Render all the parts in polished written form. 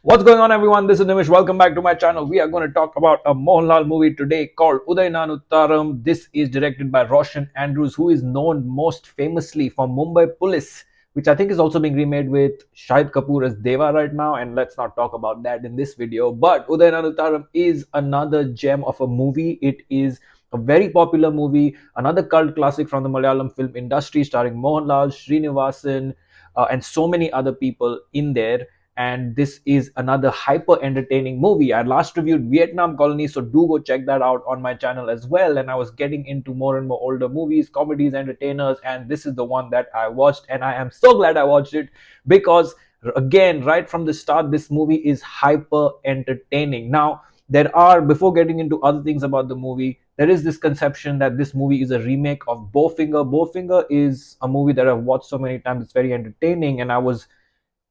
What's going on, everyone? This is Nimish. Welcome back to my channel. We are going to talk about a Mohanlal movie today called Udayananu Tharam. This is directed by Roshan Andrews, who is known most famously for Mumbai Police, which I think is also being remade with Shahid Kapoor as Deva right now. And let's not talk about that in this video. But Udayananu Tharam is another gem of a movie. It is a very popular movie, another cult classic from the Malayalam film industry, starring Mohanlal, Srinivasan, and so many other people in there. And this is another hyper entertaining movie. I last reviewed Vietnam Colony, so do go check that out on my channel as well. And I was getting into more and more older movies, comedies, entertainers, and this is the one that I watched, and I am so glad I watched it because, again, right from the start, this movie is hyper entertaining. Now, there are, before getting into other things about the movie, there is this conception that this movie is a remake of Bowfinger. Bowfinger is a movie that I've watched so many times, it's very entertaining, and I was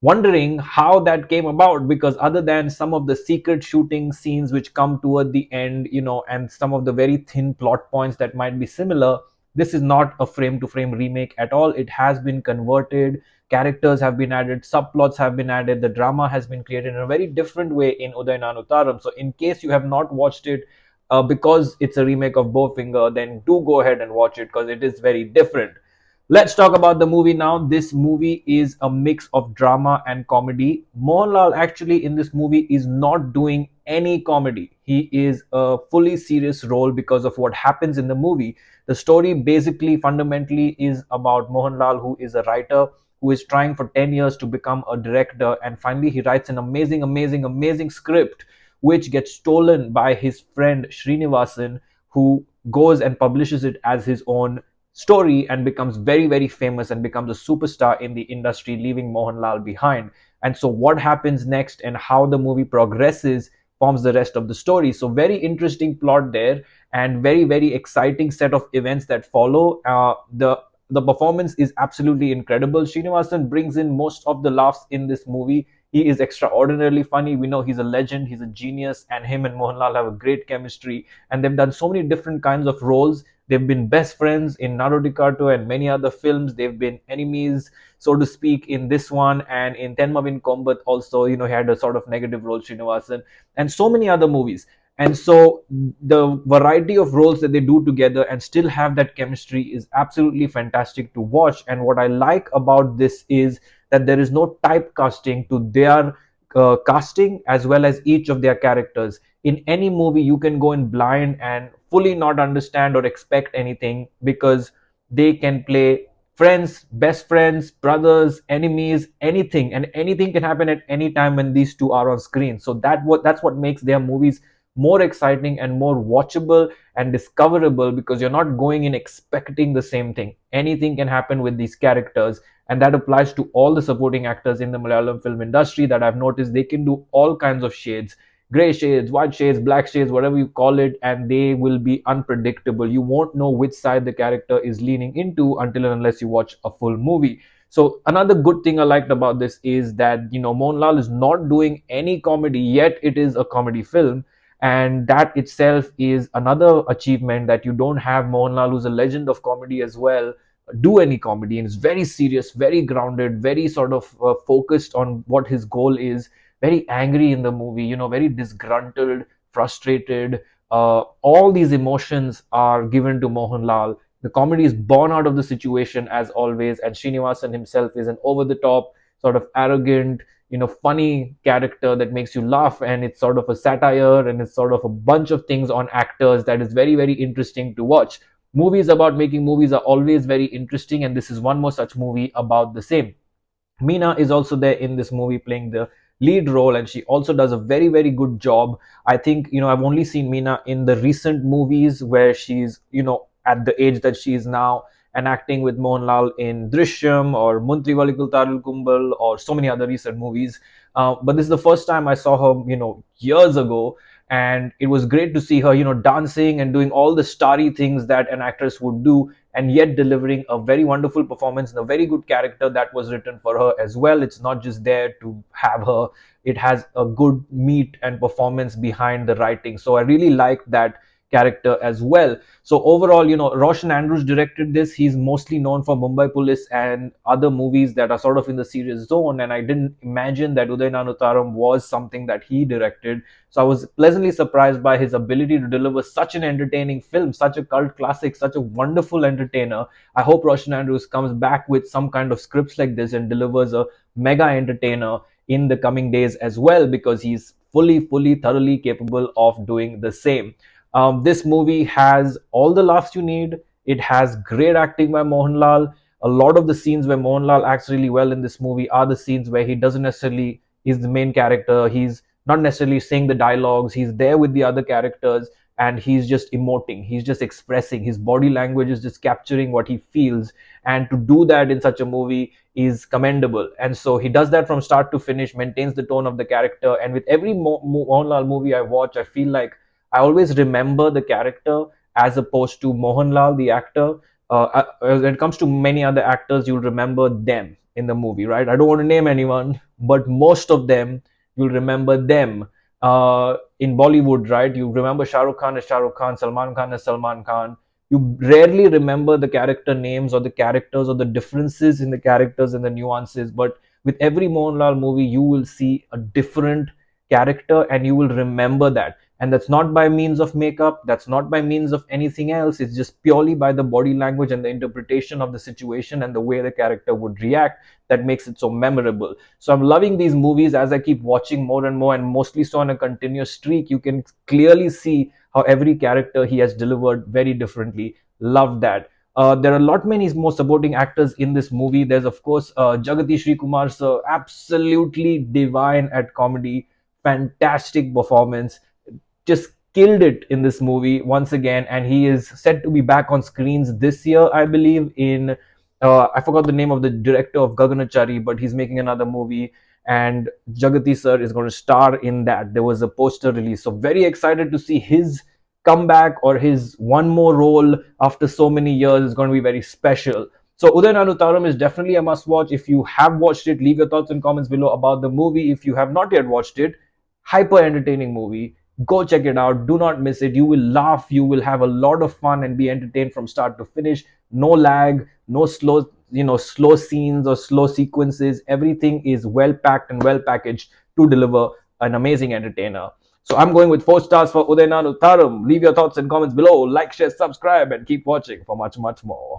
wondering how that came about, because other than some of the secret shooting scenes which come toward the end, and some of the very thin plot points that might be similar, this is not a frame to frame remake at all. It has been converted, characters have been added, subplots have been added, the drama has been created in a very different way in Udayananu Tharam. So in case you have not watched it, because it's a remake of Bowfinger, then do go ahead and watch it because it is very different. Let's talk about the movie now. This movie is a mix of drama and comedy. Mohanlal actually in this movie is not doing any comedy. He is a fully serious role because of what happens in the movie. The story basically fundamentally is about Mohanlal, who is a writer who is trying for 10 years to become a director, and finally he writes an amazing script which gets stolen by his friend Srinivasan, who goes and publishes it as his own story and becomes very famous and becomes a superstar in the industry, leaving Mohanlal behind. And so what happens next and how the movie progresses forms the rest of the story. So very interesting plot there, and very exciting set of events that follow. The performance is absolutely incredible. Srinivasan brings in most of the laughs in this movie. He is extraordinarily funny. We know he's a legend, he's a genius, and him and Mohanlal have a great chemistry, and they've done so many different kinds of roles. They've been best friends in Naruto and many other films. They've been enemies, so to speak, in this one, and in Tenmavin Kombat also, he had a sort of negative role, Srinivasan, and so many other movies. And so the variety of roles that they do together and still have that chemistry is absolutely fantastic to watch. And what I like about this is that there is no typecasting to their casting as well as each of their characters. In any movie you can go in blind and fully not understand or expect anything, because they can play friends, best friends, brothers, enemies, anything, and anything can happen at any time when these two are on screen. So that's what makes their movies more exciting and more watchable and discoverable, because you're not going in expecting the same thing. Anything can happen with these characters, and that applies to all the supporting actors in the Malayalam film industry that I've noticed. They can do all kinds of shades, gray shades, white shades, black shades, whatever you call it, and they will be unpredictable. You won't know which side the character is leaning into until and unless you watch a full movie. So another good thing I liked about this is that, Mohanlal is not doing any comedy, yet it is a comedy film. And that itself is another achievement, that you don't have Mohanlal, who's a legend of comedy as well, do any comedy, and it's very serious, very grounded, very sort of focused on what his goal is, very angry in the movie, very disgruntled, frustrated. All these emotions are given to Mohanlal. The comedy is born out of the situation as always, and Srinivasan himself is an over the top, sort of arrogant, funny character that makes you laugh, and it's sort of a satire, and it's sort of a bunch of things on actors that is very interesting to watch. Movies about making movies are always very interesting, and this is one more such movie about the same. Meena is also there in this movie playing the lead role, and she also does a very good job. I think, I've only seen Meena in the recent movies where she's, at the age that she is now, and acting with Mohanlal in Drishyam or Muntri Valikul Tarul Kumbal or so many other recent movies. But this is the first time I saw her, years ago, and it was great to see her, dancing and doing all the starry things that an actress would do, and yet delivering a very wonderful performance and a very good character that was written for her as well. It's not just there to have her, it has a good meat and performance behind the writing. So I really like that, character as well. So overall, Roshan Andrews directed this. He's mostly known for Mumbai Police and other movies that are sort of in the serious zone. And I didn't imagine that Udayananu Tharam was something that he directed. So I was pleasantly surprised by his ability to deliver such an entertaining film, such a cult classic, such a wonderful entertainer. I hope Roshan Andrews comes back with some kind of scripts like this and delivers a mega entertainer in the coming days as well, because he's fully, thoroughly capable of doing the same. This movie has all the laughs you need. It has great acting by Mohanlal. A lot of the scenes where Mohanlal acts really well in this movie are the scenes where he doesn't necessarily is the main character. He's not necessarily saying the dialogues. He's there with the other characters and he's just emoting. He's just expressing. His body language is just capturing what he feels. And to do that in such a movie is commendable. And so he does that from start to finish, maintains the tone of the character. And with every Mohanlal movie I watch, I feel like I always remember the character as opposed to Mohanlal, the actor. When it comes to many other actors, you'll remember them in the movie, right? I don't want to name anyone, but most of them, you'll remember them. In Bollywood, right? You remember Shah Rukh Khan as Shah Rukh Khan, Salman Khan as Salman Khan. You rarely remember the character names or the characters or the differences in the characters and the nuances. But with every Mohanlal movie, you will see a different character and you will remember that. And that's not by means of makeup, that's not by means of anything else. It's just purely by the body language and the interpretation of the situation and the way the character would react that makes it so memorable. So I'm loving these movies as I keep watching more and more, and mostly so on a continuous streak. You can clearly see how every character he has delivered very differently. Love that. There are a lot many more supporting actors in this movie. There's of course Jagati Srikumar sir, absolutely divine at comedy, fantastic performance, just killed it in this movie once again, and he is set to be back on screens this year, I believe. In I forgot the name of the director of Gaganachari, but he's making another movie, and Jagati sir is going to star in that. There was a poster release, so very excited to see his comeback or his one more role after so many years. Is going to be very special. So Udayananu Tharam is definitely a must watch. If you have watched it, leave your thoughts and comments below about the movie. If you have not yet watched it, hyper entertaining movie. Go check it out. Do not miss it. You will laugh. You will have a lot of fun and be entertained from start to finish. No lag, no slow scenes or slow sequences. Everything is well packed and well packaged to deliver an amazing entertainer. So I'm going with 4 stars for Udayananu Tharam. Leave your thoughts and comments below. Like, share, subscribe, and keep watching for much more.